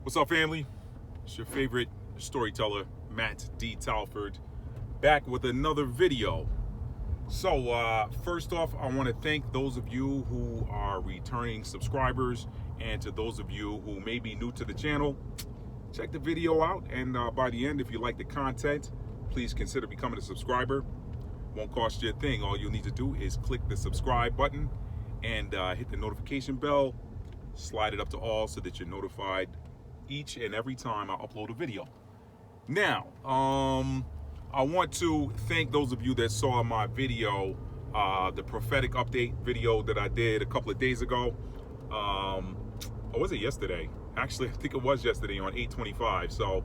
What's up, family? It's your favorite storyteller, Matt D. Talford, back with another video. So, first off, I want to thank those of you who are returning subscribers, and to those of you who may be new to the channel, check the video out, and by the end, if you like the content, please consider becoming a subscriber. Won't cost you a thing. All you need to do is click the subscribe button and hit the notification bell, slide it up to all so that you're notified each and every time I upload a video. Now, I want to thank those of you that saw my video, the prophetic update video that I did a couple of days ago. Or was it yesterday? Actually, I think it was yesterday on 8/25. So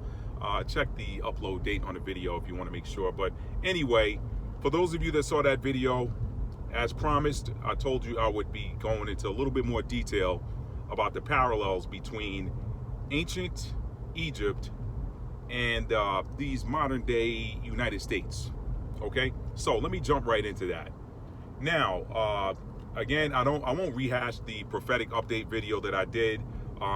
check the upload date on the video if you want to make sure. But anyway, for those of you that saw that video, as promised, I told you I would be going into a little bit more detail about the parallels between ancient Egypt and these modern day United States. Okay, so let me jump right into that. Now, again, I won't rehash the prophetic update video that I did.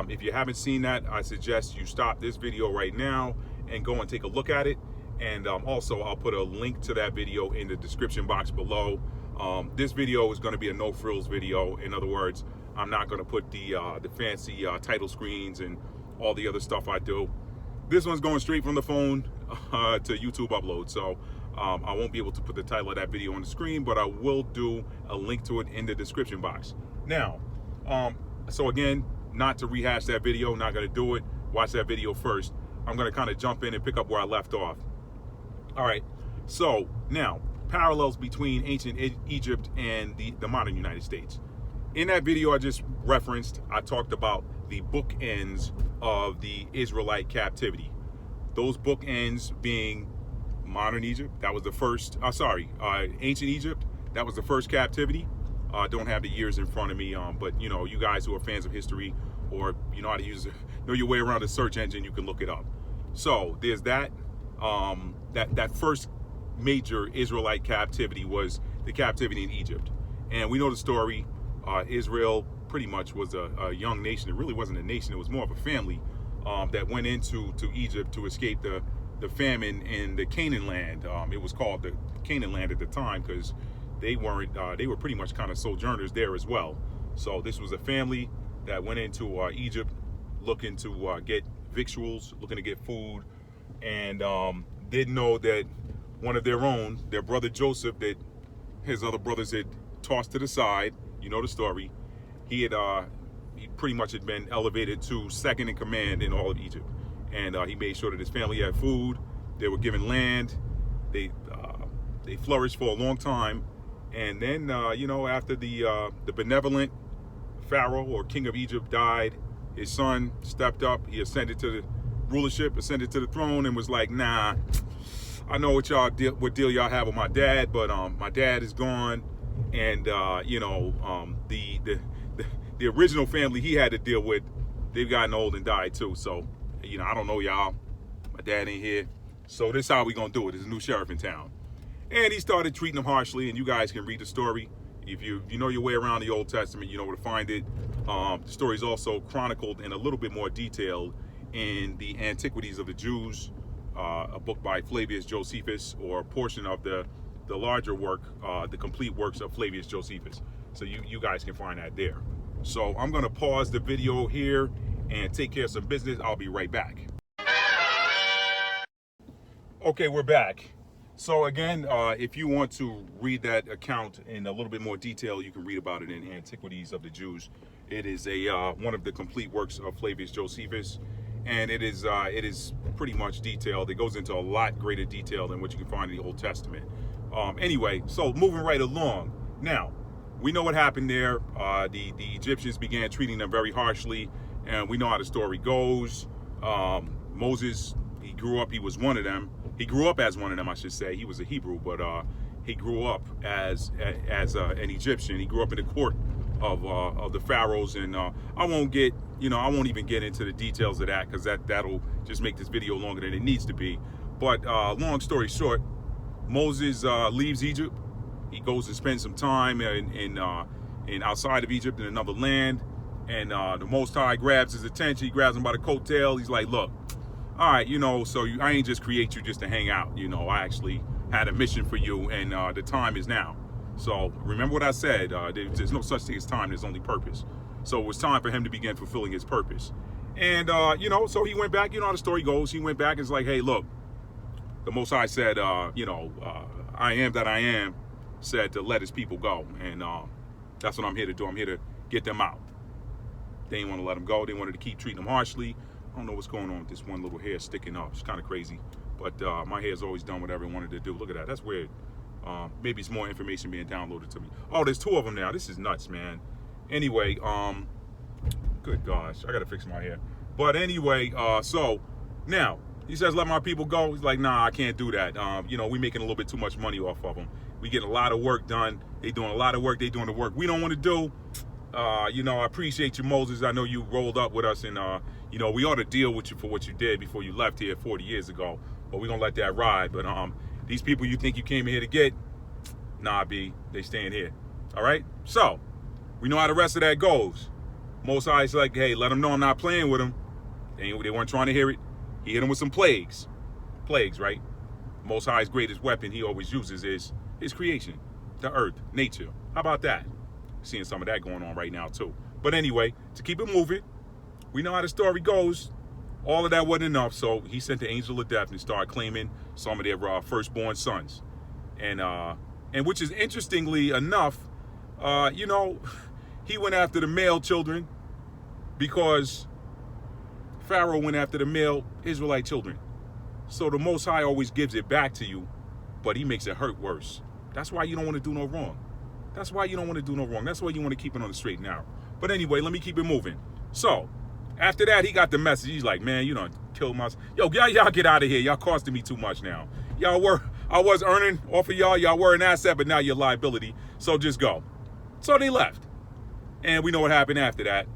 If you haven't seen that, I suggest you stop this video right now and go and take a look at it. And also, I'll put a link to that video in the description box below. This video is going to be a no frills video. In other words, I'm not going to put the fancy title screens and all the other stuff I do. This one's going straight from the phone to YouTube upload. So I won't be able to put the title of that video on the screen, but I will do a link to it in the description box. Now, so again, not to rehash that video, not going to do it. Watch that video first. I'm going to kind of jump in and pick up where I left off. All right. So now, parallels between ancient Egypt and the modern United States. In that video I just referenced, I talked about the bookends of the Israelite captivity. Those bookends being modern Egypt, that was the first, ancient Egypt, that was the first captivity. Don't have the years in front of me, but you know, you guys who are fans of history, or you know how to know your way around a search engine, you can look it up. So there's that. That first major Israelite captivity was the captivity in Egypt. And we know the story. Israel pretty much was a young nation. It really wasn't a nation. It was more of a family that went into Egypt to escape the famine in the Canaan land. It was called the Canaan land at the time because they were pretty much kind of sojourners there as well. So this was a family that went into Egypt looking to get victuals, looking to get food, and didn't know that one of their own, their brother Joseph, that his other brothers had tossed to the side. You know the story. He pretty much had been elevated to second in command in all of Egypt, and he made sure that his family had food. They were given land. They flourished for a long time, and then you know, after the benevolent Pharaoh or king of Egypt died, his son stepped up. He ascended to the rulership, ascended to the throne, and was like, "Nah, I know what deal y'all have with my dad, but my dad is gone." And you know, the original family he had to deal with, they've gotten old and died too. So, you know, I don't know y'all. My dad ain't here. So this is how we gonna do it. There's a new sheriff in town. And he started treating them harshly, and you guys can read the story. If you know your way around the Old Testament, you know where to find it. The story is also chronicled in a little bit more detail in the Antiquities of the Jews, a book by Flavius Josephus, or a portion of the larger work, the complete works of Flavius Josephus. So you guys can find that there. So I'm going to pause the video here and take care of some business. I'll be right back. Okay, we're back. So again, if you want to read that account in a little bit more detail, you can read about it in Antiquities of the Jews. It is one of the complete works of Flavius Josephus, and it is pretty much detailed. It goes into a lot greater detail than what you can find in the Old Testament. Anyway, so moving right along. Now, we know what happened there. The Egyptians began treating them very harshly, and we know how the story goes. Moses, he grew up, he was one of them. He grew up as one of them, I should say. He was a Hebrew, but he grew up as an Egyptian. He grew up in the court of the pharaohs, and I won't even get into the details of that, because that'll just make this video longer than it needs to be. But long story short, Moses leaves Egypt. He goes and spends some time in outside of Egypt in another land, And the Most High grabs his attention. He grabs him by the coattail. He's like, look, all right, so I ain't just create you just to hang out. I actually had a mission for you, and the time is now. So remember what I said. There's no such thing as time. There's only purpose. So it was time for him to begin fulfilling his purpose. And, so he went back. How the story goes. He went back and was like, hey, look, the Most High said, I am that I am, said to let his people go. And that's what I'm here to do. I'm here to get them out. They didn't want to let them go. They wanted to keep treating them harshly. I don't know what's going on with this one little hair sticking up. It's kind of crazy. But my hair's always done whatever it wanted to do. Look at that. That's weird. Maybe it's more information being downloaded to me. Oh, there's 2 of them now. This is nuts, man. Anyway, good gosh. I got to fix my hair. But anyway, so now he says, let my people go. He's like, nah, I can't do that. We making a little bit too much money off of them. We getting a lot of work done. They doing a lot of work. They doing the work we don't want to do. I appreciate you, Moses. I know you rolled up with us, and we ought to deal with you for what you did before you left here 40 years ago. But we're gonna let that ride. But these people you think you came here to get, nah, B, they staying here. All right. So we know how the rest of that goes. Most High's like, hey, let them know I'm not playing with them. They weren't trying to hear it. He hit them with some plagues. Plagues, right? Most High's greatest weapon he always uses is his creation, the earth, nature. How about that? Seeing some of that going on right now too. But anyway, to keep it moving, we know how the story goes. All of that wasn't enough, so he sent the angel of death and started claiming some of their firstborn sons. And which is interestingly enough, he went after the male children because Pharaoh went after the male Israelite children. So the Most High always gives it back to you, but he makes it hurt worse. That's why you don't want to do no wrong. That's why you don't want to do no wrong. That's why you want to keep it on the straight and narrow. But anyway, let me keep it moving. So after that, he got the message. He's like, man, you done killed my... Yo, y'all get out of here. Y'all costing me too much now. I was earning off of y'all. Y'all were an asset, but now you're a liability. So just go. So they left. And we know what happened after that.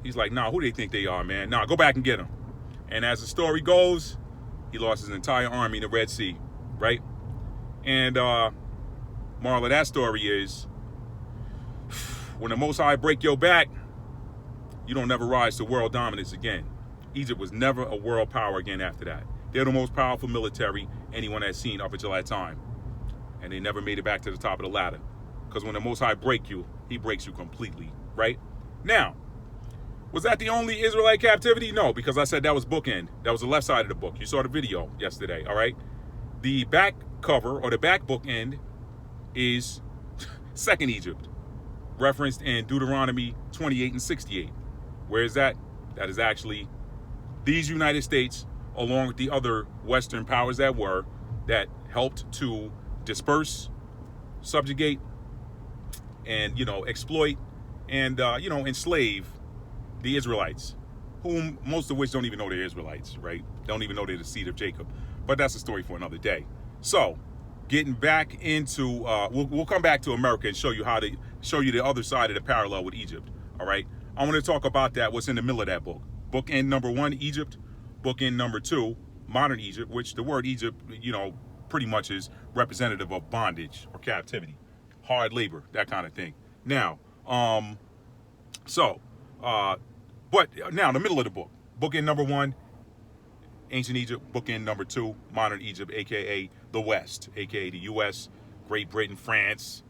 He's like, nah, who do they think they are, man? Nah, go back and get them. And as the story goes, he lost his entire army in the Red Sea, right? And moral of that story is, when the Most High break your back, you don't never rise to world dominance again. Egypt was never a world power again after that. They're the most powerful military anyone has seen up until that time. And they never made it back to the top of the ladder. Because when the Most High break you, he breaks you completely, right? Now, was that the only Israelite captivity? No, because I said that was bookend. That was the left side of the book. You saw the video yesterday, all right? The back cover, or the back bookend, is Second Egypt, referenced in Deuteronomy 28 and 68. Where is that? That is actually these United States, along with the other Western powers that helped to disperse, subjugate, and, exploit and, enslave the Israelites, whom most of which don't even know they're Israelites, right? Don't even know they're the seed of Jacob. But that's a story for another day. So, getting back into, we'll come back to America and show you the other side of the parallel with Egypt, all right? I want to talk about that, what's in the middle of that book. Bookend number 1, Egypt. Bookend number 2, modern Egypt, which the word Egypt, pretty much is representative of bondage or captivity, hard labor, that kind of thing. Now, but now the middle of the book, bookend number 1, ancient Egypt, bookend number 2, modern Egypt, aka the West, aka the U.S., Great Britain, France,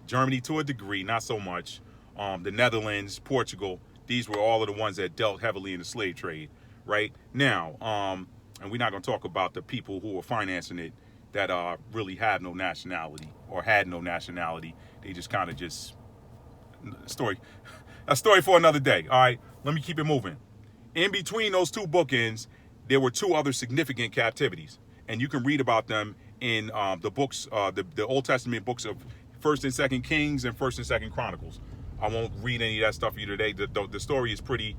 Germany to a degree, not so much, the Netherlands, Portugal. These were all of the ones that dealt heavily in the slave trade, right? Now, and we're not going to talk about the people who were financing it that really have no nationality or had no nationality. They just kind of a story for another day. All right, let me keep it moving. In between those two bookends, there were 2 other significant captivities, and you can read about them in the books, the Old Testament books of 1st and 2nd Kings and 1st and 2nd Chronicles. I won't read any of that stuff for you today. The story is pretty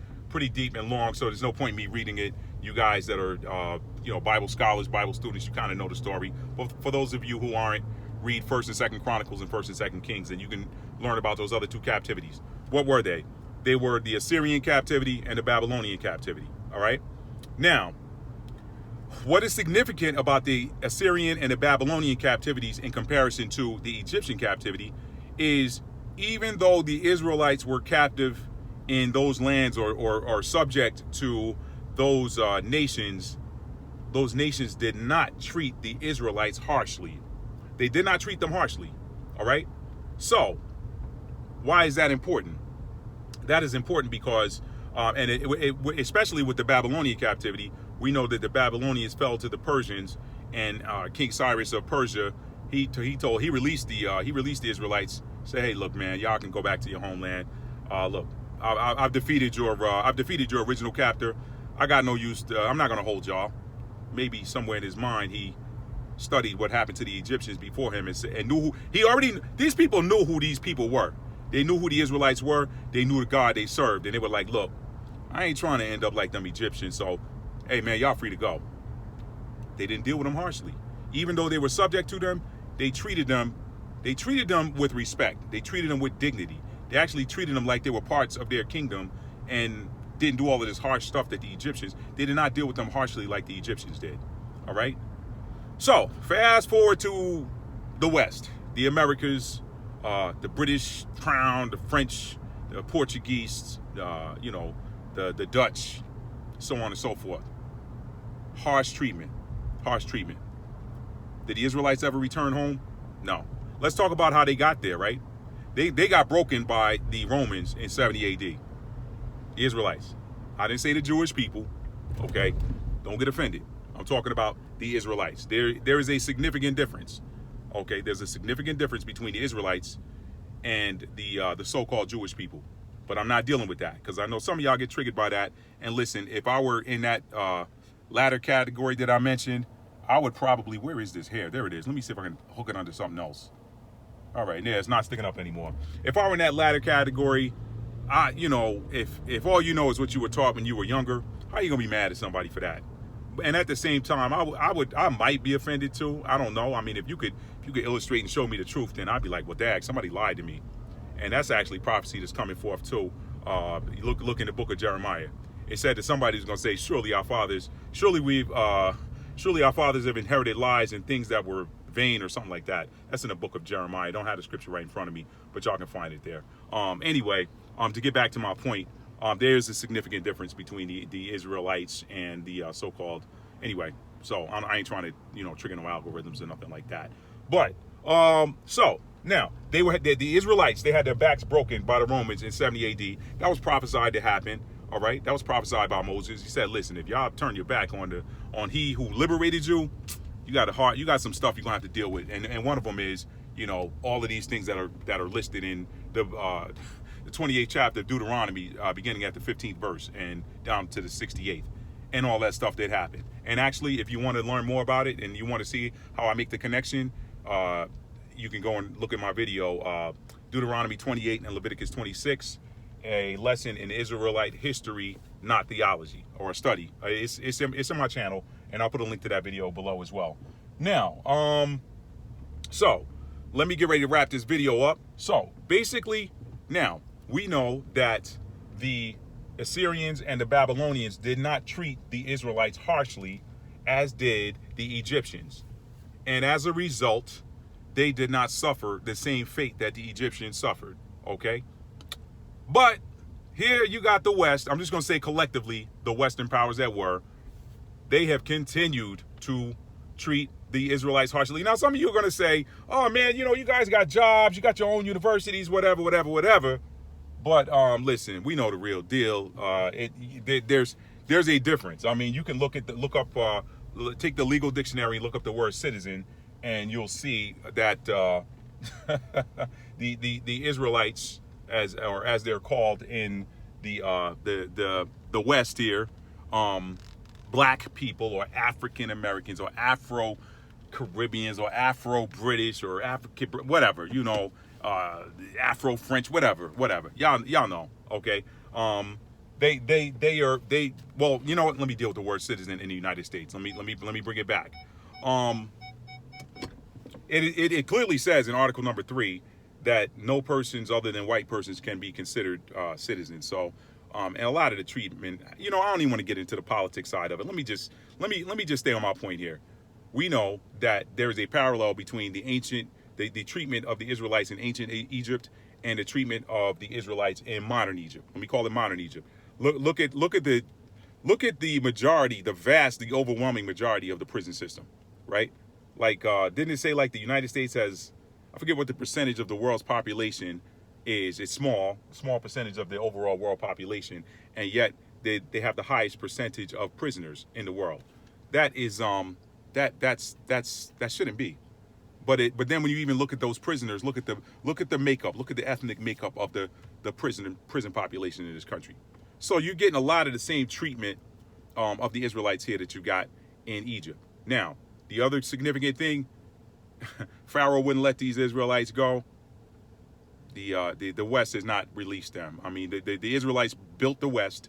deep and long, so there's no point in me reading it. You guys that are Bible scholars, Bible students, you kind of know the story. But for those of you who aren't, read 1st and 2nd Chronicles and 1st and 2nd Kings, and you can learn about those other 2 captivities. What were they? They were the Assyrian captivity and the Babylonian captivity. All right. Now, what is significant about the Assyrian and the Babylonian captivities in comparison to the Egyptian captivity is, even though the Israelites were captive in those lands or subject to those nations, those nations did not treat the Israelites harshly. They did not treat them harshly. All right. So why is that important? That is important because, especially with the Babylonian captivity, we know that the Babylonians fell to the Persians, and King Cyrus of Persia, he released the Israelites. Say, hey, look, man, y'all can go back to your homeland. Look, I've defeated your original captor. I got no use. I'm not gonna hold y'all. Maybe somewhere in his mind he studied what happened to the Egyptians before him and knew these people knew who these people were. They knew who the Israelites were. They knew the God they served, and they were like, look, I ain't trying to end up like them Egyptians, so hey man, y'all free to go. They didn't deal with them harshly. Even though they were subject to them, they treated them with respect. They treated them with dignity. They actually treated them like they were parts of their kingdom and didn't do all of this harsh stuff that the Egyptians, they did not deal with them harshly like the Egyptians did. All right? So, fast forward to the West, the Americas, the British Crown, the French, the Portuguese, the Dutch, so on and so forth. Harsh treatment. Did the Israelites ever return home? No. Let's talk about how they got there, right? They got broken by the Romans in 70 AD. The Israelites. I didn't say the Jewish people, okay? Don't get offended. I'm talking about the Israelites. There is a significant difference, okay? There's a significant difference between the Israelites and the so-called Jewish people. But I'm not dealing with that because I know some of y'all get triggered by that. And listen, if I were in that latter category that I mentioned, I would probably, where is this hair? There it is. Let me see if I can hook it onto something else. All right, yeah, it's not sticking up anymore. If I were in that latter category, if all you know is what you were taught when you were younger, how are you gonna be mad at somebody for that? And at the same time, I might be offended too. I don't know. I mean, if you could illustrate and show me the truth, then I'd be like, well, dag, somebody lied to me. And that's actually prophecy that's coming forth too. Look in the book of Jeremiah. It said that somebody's gonna say, surely our fathers have inherited lies and things that were vain or something like that. That's in the book of Jeremiah. I don't have the scripture right in front of me, but y'all can find it there. Anyway, to get back to my point, there's a significant difference between the Israelites and the so-called. Anyway, so I ain't trying to trigger no algorithms or nothing like that. But so now the Israelites. They had their backs broken by the Romans in 70 AD. That was prophesied to happen. All right, that was prophesied by Moses. He said, "Listen, if y'all turn your back on He who liberated you, you got some stuff you're gonna have to deal with." And one of them is all of these things that are listed in the 28th chapter of Deuteronomy, beginning at the 15th verse and down to the 68th, and all that stuff that happened. And actually, if you want to learn more about it and you want to see how I make the connection, you can go and look at my video, Deuteronomy 28 and Leviticus 26. A lesson in Israelite history, not theology, or a study. It's in my channel, and I'll put a link to that video below as well. Now, so let me get ready to wrap this video up. So basically, now we know that the Assyrians and the Babylonians did not treat the Israelites harshly, as did the Egyptians, and as a result, they did not suffer the same fate that the Egyptians suffered. Okay. But here you got the West. I'm just going to say collectively, the Western powers that were, they have continued to treat the Israelites harshly. Now, some of you are going to say, oh, man, you guys got jobs. You got your own universities, whatever. But listen, we know the real deal. There's a difference. I mean, you can take the legal dictionary and look up the word citizen, and you'll see that the Israelites, as they're called in the West here, black people or African Americans or Afro Caribbeans or Afro British or African whatever, Afro French, whatever. Y'all know, okay? Well, you know what? Let me deal with the word citizen in the United States. Let me bring it back. It clearly says in Article number 3 that no persons other than white persons can be considered citizens. So, and a lot of the treatment, I don't even want to get into the politics side of it. Let me just stay on my point here. We know that there is a parallel between the treatment of the Israelites in ancient Egypt and the treatment of the Israelites in modern Egypt. Let me call it modern Egypt. Look at the majority, the overwhelming majority of the prison system, right? Like, didn't it say like the United States has, I forget what the percentage of the world's population is. It's small percentage of the overall world population, and yet they have the highest percentage of prisoners in the world. That is that shouldn't be. But then when you even look at those prisoners, look at the makeup, look at the ethnic makeup of the prison population in this country. So you're getting a lot of the same treatment of the Israelites here that you got in Egypt. Now, the other significant thing, Pharaoh wouldn't let these Israelites go. The West has not released them. I mean, the Israelites built the West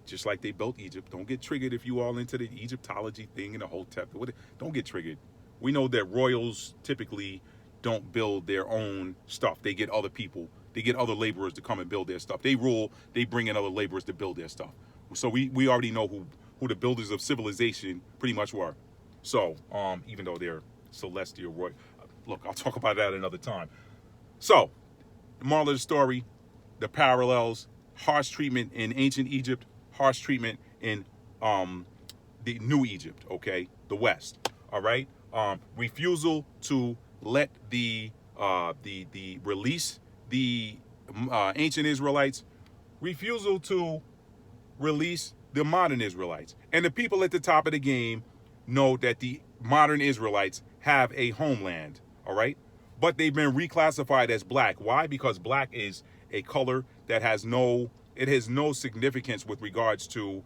just like they built Egypt. Don't get triggered if you all into the Egyptology thing and the Hotep. Don't get triggered. We know that royals typically don't build their own stuff. They get other people, they get other laborers to come and build their stuff. They rule, they bring in other laborers to build their stuff. So we already know who the builders of civilization pretty much were. So even though they're celestial royal, look, I'll talk about that another time. So the moral of the story, the parallels, harsh treatment in ancient Egypt, harsh treatment in the New Egypt, okay, the West, all right. Refusal to let the release the ancient Israelites, refusal to release the modern Israelites, and the people at the top of the game know that the modern Israelites have a homeland, all right, but they've been reclassified as black. Why? Because black is a color that has no significance with regards to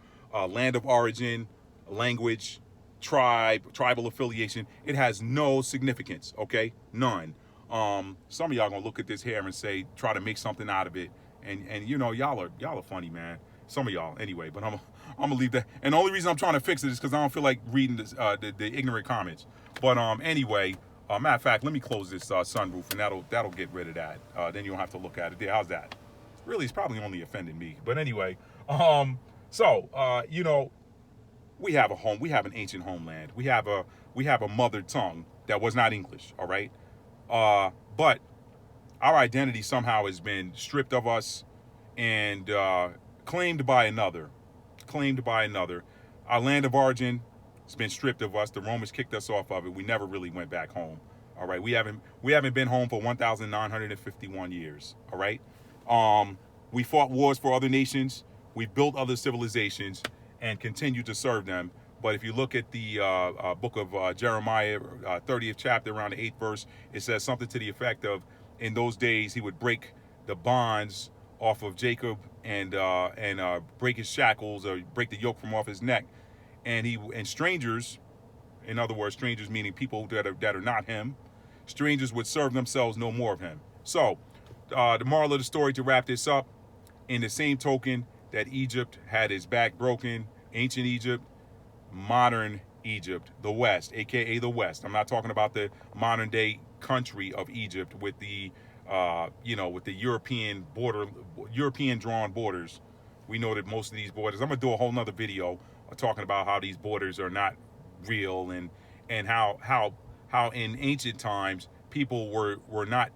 land of origin, language, tribal affiliation. It has no significance, okay? None. Some of y'all gonna look at this here and say, try to make something out of it, and you know, y'all are funny, man. Some of y'all, anyway. But I'm gonna leave that. And the only reason I'm trying to fix it is because I don't feel like reading this, the ignorant comments. But anyway, matter of fact, let me close this sunroof, and that'll get rid of that. Then you don't have to look at it. There, how's that? Really, it's probably only offending me. But anyway, you know, we have a home. We have an ancient homeland. We have a mother tongue that was not English. All right, but our identity somehow has been stripped of us and claimed by another. Our land of origin has been stripped of us. The Romans kicked us off of it. We never really went back home. All right, we haven't been home for 1,951 years. All right, we fought wars for other nations. We built other civilizations and continue to serve them. But if you look at the book of Jeremiah, 30th chapter, around the 8th verse, it says something to the effect of, in those days he would break the bonds off of Jacob and break his shackles, or break the yoke from off his neck, and strangers, in other words, strangers meaning people that are not him, strangers would serve themselves no more of him. So the moral of the story, to wrap this up, in the same token that Egypt had its back broken, ancient Egypt, modern Egypt, the West, aka the West. I'm not talking about the modern day country of Egypt with the with the European drawn borders. We know that most of these borders, I'm gonna do a whole nother video talking about how these borders are not real, and how in ancient times people were not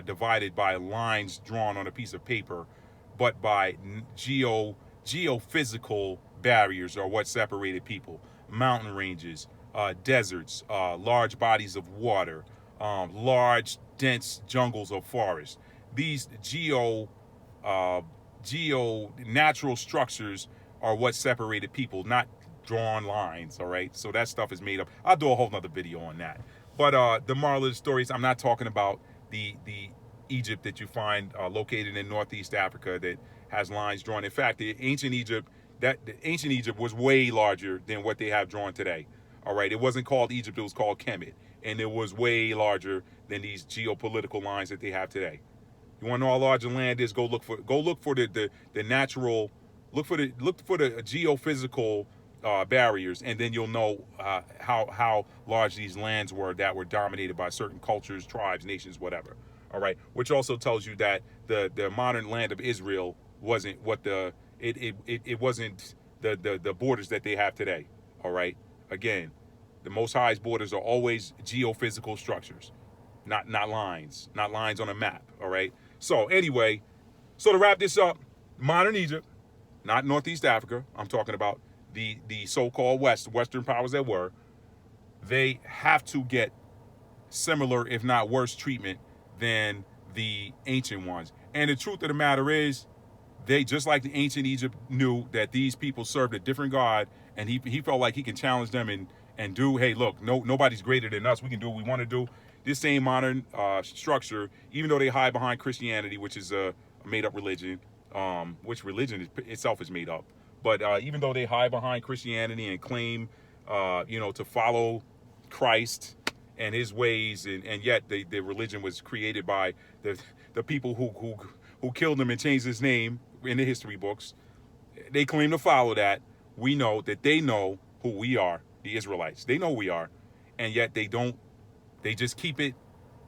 divided by lines drawn on a piece of paper, but by geophysical barriers are what separated people. Mountain ranges, deserts, large bodies of water, large dense jungles of forest. These natural structures are what separated people, not drawn lines. All right, so that stuff is made up. I'll do a whole nother video on that. But the moral of the story is, I'm not talking about the Egypt that you find located in Northeast Africa that has lines drawn. In fact, the ancient Egypt was way larger than what they have drawn today. All right, it wasn't called Egypt; it was called Kemet, and it was way larger than these geopolitical lines that they have today. You want to know how large the land is? Go look for the natural, look for the geophysical barriers, and then you'll know how large these lands were that were dominated by certain cultures, tribes, nations, whatever. All right, which also tells you that the modern land of Israel wasn't what it wasn't the borders that they have today. All right, again, the Most High's borders are always geophysical structures, not lines on a map. All right, So anyway, so to wrap this up, modern Egypt, not Northeast Africa, I'm talking about the so-called Western powers that were, they have to get similar, if not worse, treatment than the ancient ones. And the truth of the matter is, they, just like the ancient Egypt knew that these people served a different God, and he felt like he can challenge them and do, hey, look, nobody's greater than us. We can do what we want to do. This same modern structure, even though they hide behind Christianity, which is a made-up religion, which religion itself is made up, but even though they hide behind Christianity and claim, to follow Christ and his ways, and yet the religion was created by the people who killed him and changed his name in the history books. They claim to follow that. We know that they know who we are, the Israelites. They know who we are, and yet they don't. They just keep it.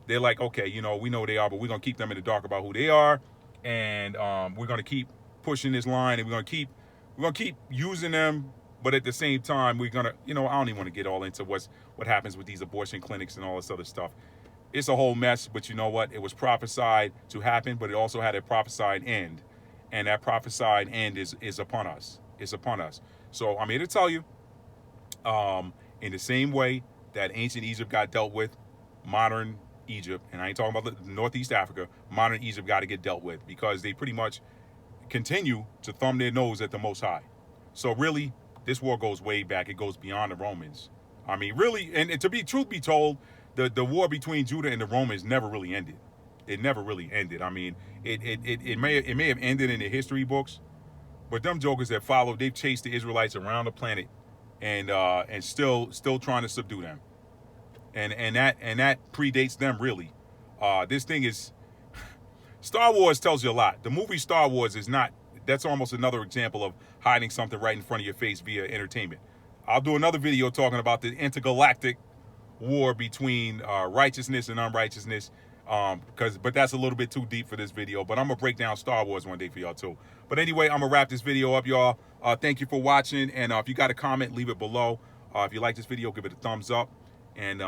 They're like, okay, we know who they are, but we're gonna keep them in the dark about who they are, and we're gonna keep pushing this line, and we're gonna keep using them. But at the same time, we're gonna, I don't even want to get all into what happens with these abortion clinics and all this other stuff. It's a whole mess, but you know what? It was prophesied to happen, but it also had a prophesied end. And that prophesied end is upon us. It's upon us. So I'm here to tell you, in the same way that ancient Egypt got dealt with, modern Egypt, and I ain't talking about Northeast Africa, modern Egypt got to get dealt with, because they pretty much continue to thumb their nose at the Most High. So really, this war goes way back. It goes beyond the Romans. I mean, really, and to be truth be told, the war between Judah and the Romans never really ended. It never really ended. I mean, it may have ended in the history books, but them jokers that followed, they've chased the Israelites around the planet, and still trying to subdue them, and that predates them really. This thing is, Star Wars tells you a lot. The movie Star Wars is not. That's almost another example of hiding something right in front of your face via entertainment. I'll do another video talking about the intergalactic war between righteousness and unrighteousness, but that's a little bit too deep for this video. But I'm gonna break down Star Wars one day for y'all too. But anyway, I'm gonna wrap this video up, y'all. Thank you for watching, and if you got a comment, leave it below. If you like this video, give it a thumbs up, and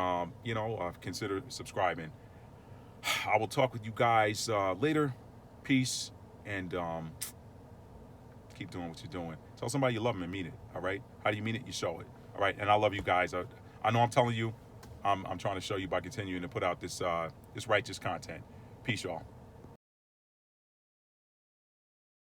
consider subscribing. I will talk with you guys later. Peace, and keep doing what you're doing. Tell somebody you love them and mean it. All right? How do you mean it? You show it. All right? And I love you guys. I know I'm telling you. I'm trying to show you by continuing to put out this righteous content. Peace, y'all.